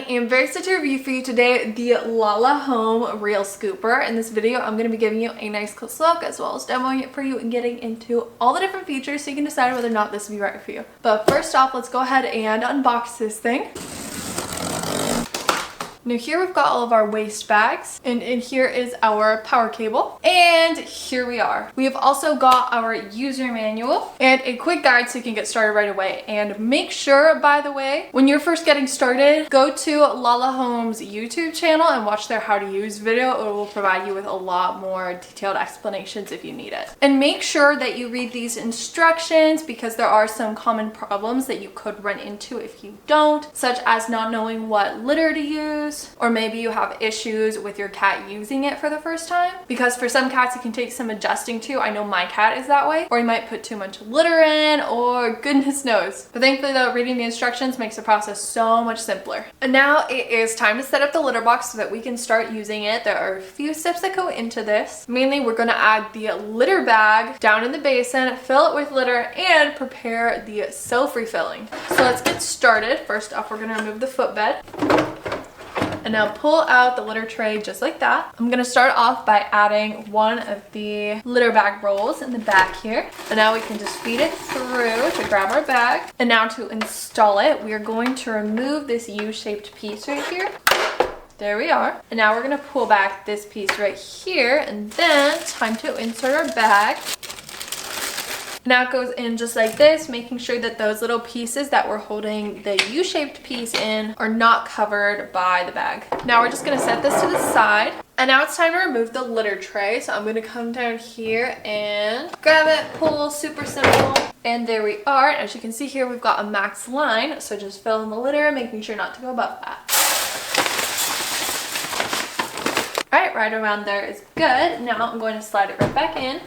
am very excited to review for you today the LALAHOME RealScooper. In this video, I'm going to be giving you a nice close look as well as demoing it for you and getting into all the different features so you can decide whether or not this will be right for you. But first off, let's go ahead and unbox this thing. Now here we've got all of our waste bags, and in here is our power cable, and here we are. We have also got our user manual and a quick guide so you can get started right away. And make sure, by the way, when you're first getting started, go to LALAHOME's YouTube channel and watch their how to use video. It will provide you with a lot more detailed explanations if you need it. And make sure that you read these instructions because there are some common problems that you could run into if you don't, such as not knowing what litter to use, or maybe you have issues with your cat using it for the first time, because for some cats it can take some adjusting to. I know my cat is that way, or you might put too much litter in, or goodness knows. But thankfully though, reading the instructions makes the process so much simpler. And now it is time to set up the litter box so that we can start using it. There are a few steps that go into this. Mainly we're going to add the litter bag down in the basin, fill it with litter, and prepare the self-refilling. So let's get started. First off, we're going to remove the footbed. And now pull out the litter tray just like that. I'm gonna start off by adding one of the litter bag rolls in the back here. And now we can just feed it through to grab our bag. And now to install it, we are going to remove this U-shaped piece right here. There we are. And now we're gonna pull back this piece right here, and then time to insert our bag. Now it goes in just like this, making sure that those little pieces that we're holding the U-shaped piece in are not covered by the bag. Now we're just gonna set this to the side. And now it's time to remove the litter tray. So I'm gonna come down here and grab it, pull, super simple. And there we are. As you can see here, we've got a max line. So just fill in the litter, making sure not to go above that. All right around there is good. Now I'm going to slide it right back in.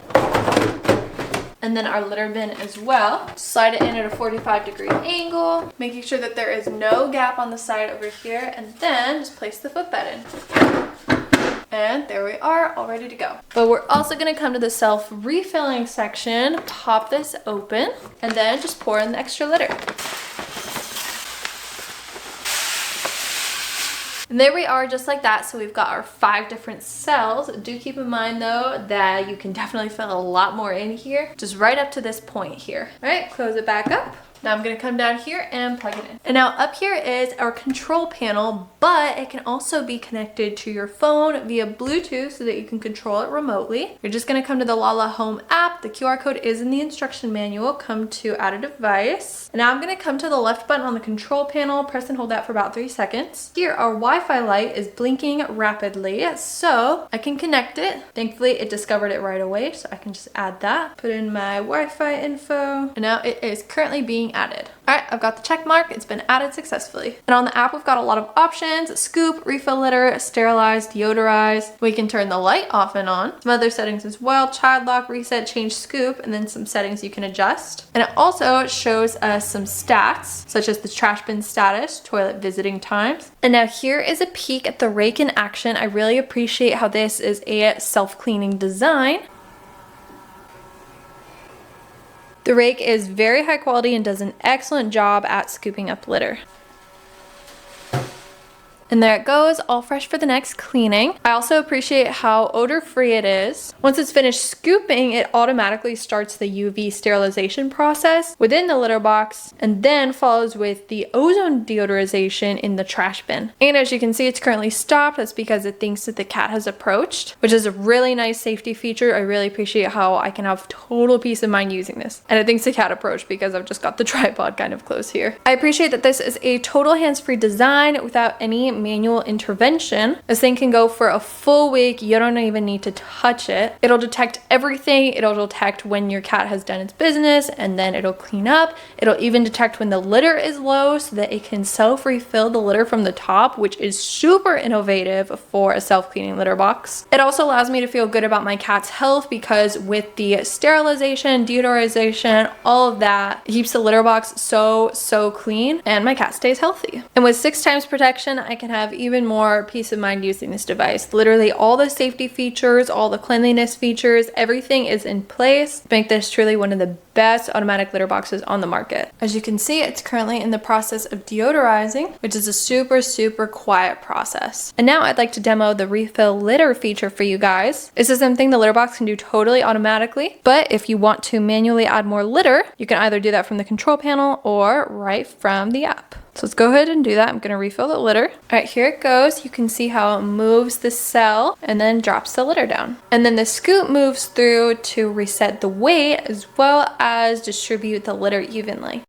And then our litter bin as well. Slide it in at a 45-degree angle, making sure that there is no gap on the side over here, and then just place the footbed in. And there we are, all ready to go. But we're also gonna come to the self-refilling section, pop this open, and then just pour in the extra litter. And there we are, just like that. So we've got our 5 different cells. Do keep in mind though that you can definitely fit a lot more in here, just right up to this point here. All right, close it back up. Now I'm gonna come down here and plug it in. And now up here is our control panel, but it can also be connected to your phone via Bluetooth so that you can control it remotely. You're just gonna come to the LALAHOME app. The QR code is in the instruction manual. Come to add a device. And now I'm gonna come to the left button on the control panel, press and hold that for about 3 seconds. Here, our Wi-Fi light is blinking rapidly, so I can connect it. Thankfully, it discovered it right away, so I can just add that. Put in my Wi-Fi info, and now it is currently being added. All right, I've got the check mark. It's been added successfully. And on the app, we've got a lot of options: scoop, refill litter, sterilize, deodorize. We can turn the light off and on. Some other settings as well: child lock, reset, change scoop, and then some settings you can adjust. And it also shows us some stats, such as the trash bin status, toilet visiting times. And now here is a peek at the rake in action. I really appreciate how this is a self-cleaning design. The rake is very high quality and does an excellent job at scooping up litter. And there it goes, all fresh for the next cleaning. I also appreciate how odor-free it is. Once it's finished scooping, it automatically starts the UV sterilization process within the litter box, and then follows with the ozone deodorization in the trash bin. And as you can see, it's currently stopped. That's because it thinks that the cat has approached, which is a really nice safety feature. I really appreciate how I can have total peace of mind using this. And it thinks the cat approached because I've just got the tripod kind of close here. I appreciate that this is a total hands-free design without any manual intervention. This thing can go for a full week. You don't even need to touch it. It'll detect everything. It'll detect when your cat has done its business, and then it'll clean up. It'll even detect when the litter is low so that it can self-refill the litter from the top, which is super innovative for a self-cleaning litter box. It also allows me to feel good about my cat's health because with the sterilization, deodorization, all of that, it keeps the litter box so clean and my cat stays healthy. And with 6 times protection, I can can have even more peace of mind using this device. Literally all the safety features, all the cleanliness features, everything is in place to make this truly one of the best automatic litter boxes on the market. As you can see, it's currently in the process of deodorizing, which is a super quiet process. And now I'd like to demo the refill litter feature for you guys. This is something the litter box can do totally automatically, but if you want to manually add more litter, you can either do that from the control panel or right from the app. So let's go ahead and do that. I'm going to refill the litter. All right, here it goes. You can see how it moves the cell and then drops the litter down. And then the scoop moves through to reset the weight as well as distribute the litter evenly.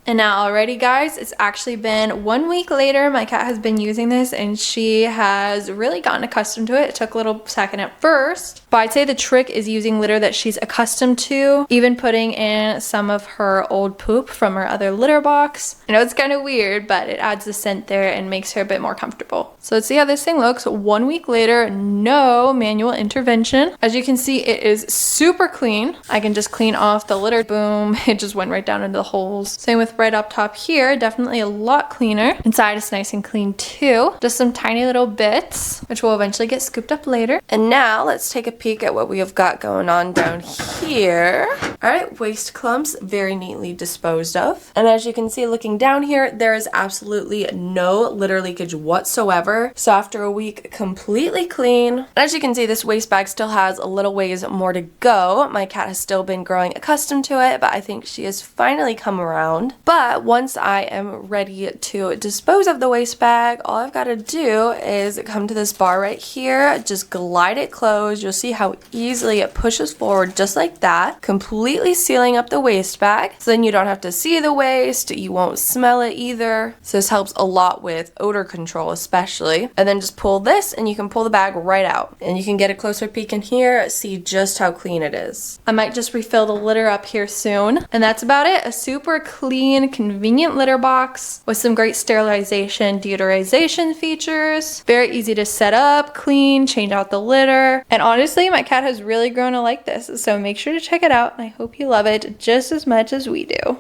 And now already guys, it's actually been 1 week later. My cat has been using this and she has really gotten accustomed to it. It took a little second at first, but I'd say the trick is using litter that she's accustomed to, even putting in some of her old poop from her other litter box. I know it's kind of weird, but it adds the scent there and makes her a bit more comfortable. So let's see how this thing looks 1 week later, no manual intervention. As you can see, it is super clean. I can just clean off the litter, boom, it just went right down into the holes. Same with right up top here, definitely a lot cleaner. Inside is nice and clean too. Just some tiny little bits, which will eventually get scooped up later. And now let's take a peek at what we have got going on down here. All right, waste clumps, very neatly disposed of. And as you can see, looking down here, there is absolutely no litter leakage whatsoever. So after a week, completely clean. And as you can see, this waste bag still has a little ways more to go. My cat has still been growing accustomed to it, but I think she has finally come around. But once I am ready to dispose of the waste bag, all I've got to do is come to this bar right here, just glide it closed. You'll see how easily it pushes forward just like that, completely sealing up the waste bag. So then you don't have to see the waste, you won't smell it either. So this helps a lot with odor control especially. And then just pull this and you can pull the bag right out. And you can get a closer peek in here, see just how clean it is. I might just refill the litter up here soon. And that's about it. A super clean, convenient litter box with some great sterilization, deodorization features. Very easy to set up, clean, change out the litter. And honestly, my cat has really grown to like this. So make sure to check it out. And I hope you love it just as much as we do.